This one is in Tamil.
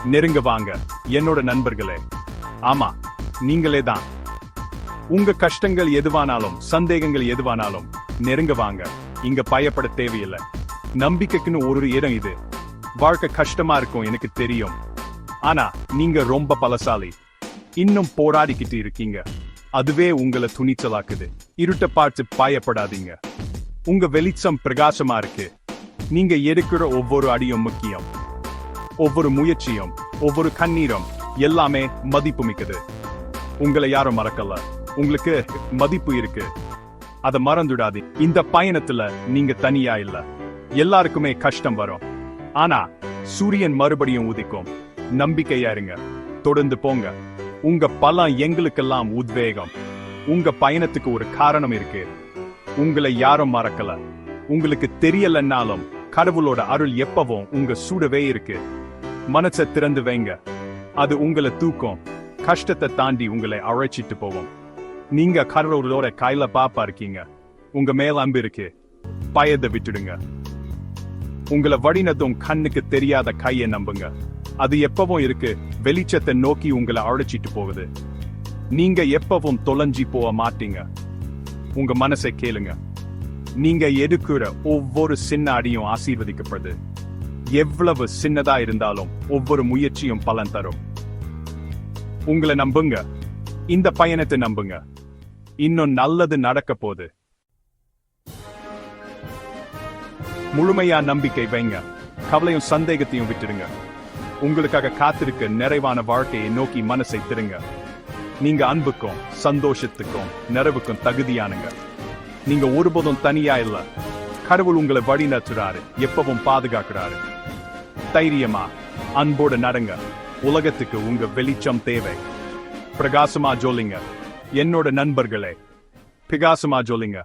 நெருங்க வாங்க என்னோட நண்பர்களே. ஆமா, நீங்களே தான். உங்க கஷ்டங்கள் எதுவானாலும் சந்தேகங்கள் எதுவானாலும் நெருங்க வாங்க. இங்க பயப்பட தேவையில்லை. நம்பிக்கைக்குன்னு ஒரு இடம் இது. வாழ்க்கை கஷ்டமா இருக்கும் எனக்கு தெரியும். ஆனா நீங்க ரொம்ப பலசாலி. இன்னும் போராடிக்கிட்டு இருக்கீங்க. அதுவே உங்களை துணிச்சலாக்குது. இருட்ட பார்த்து பயப்படாதீங்க. உங்க வெளிச்சம் பிரகாசமா இருக்கு. நீங்க எடுக்கிற ஒவ்வொரு அடியும் முக்கியம். ஒவ்வொரு முயற்சியும் ஒவ்வொரு கண்ணீரும் எல்லாமே மதிப்பு மிக்கது. உங்களை யாரும் மறக்கல. உங்களுக்கு மதிப்பு இருக்கு. அத மறந்துடாது. இந்த பயணத்துல நீங்க தனியா இல்ல. எல்லாருக்குமே கஷ்டம் வரும். ஆனா சூரியன் மறுபடியும் உதிக்கும். நம்பிக்கையா இருங்க. தொடர்ந்து போங்க. உங்க பலம் எங்களுக்கெல்லாம் உத்வேகம். உங்க பயணத்துக்கு ஒரு காரணம் இருக்கு. உங்களை யாரும் மறக்கல. உங்களுக்கு தெரியலன்னாலும் கடவுளோட அருள் எப்பவும் உங்க சூடவே இருக்கு. மனசை திறந்து வைங்க. அது உங்களை தூக்கும். கஷ்டத்தை தாண்டி உங்களை அழைச்சிட்டு போவோம். நீங்க கடவுளோட கையில பாப்பா இருக்கீங்க. உங்க மேல அன்பு இருக்கு. பயத்தை விட்டுடுங்க. உங்களை வழிநடத்தும் கண்ணுக்கு தெரியாத கையை நம்புங்க. அது எப்பவும் இருக்கு. வெளிச்சத்தை நோக்கி உங்களை அழைச்சிட்டு போகுது. நீங்க எப்பவும் தொலைஞ்சி போக மாட்டீங்க. உங்க மனசை கேளுங்க. நீங்க எடுக்கிற ஒவ்வொரு சின்ன அடியும் ஆசீர்வதிக்கப்படுது. எவ்வளவு சின்னதா இருந்தாலும் ஒவ்வொரு முயற்சியும் பலன் தரும். உங்களை நம்புங்க. இந்த பயணத்தை நம்புங்க. இன்னும் நல்லது நடக்க போகுது. முழுமையா நம்பிக்கை வைங்க. கவலையும் சந்தேகத்தையும் விட்டுடுங்க. உங்களுக்காக காத்திருக்க நிறைவான வாழ்க்கையை நோக்கி மனசை திருங்க. நீங்க அன்புக்கும் சந்தோஷத்துக்கும் நிறைவுக்கும் தகுதியானுங்க. நீங்க ஒருபோதும் தனியா இல்ல. கடவுள் உங்களை வழி நடத்துறாரு. எப்பவும் பாதுகாக்கிறாரு. தைரியமா அன்போட நடங்க. உலகத்துக்கு உங்க வெளிச்சம் தேவை. பிரகாசமா ஜொலிங்க என்னோட நண்பர்களே. பிரகாசமா ஜொலிங்க.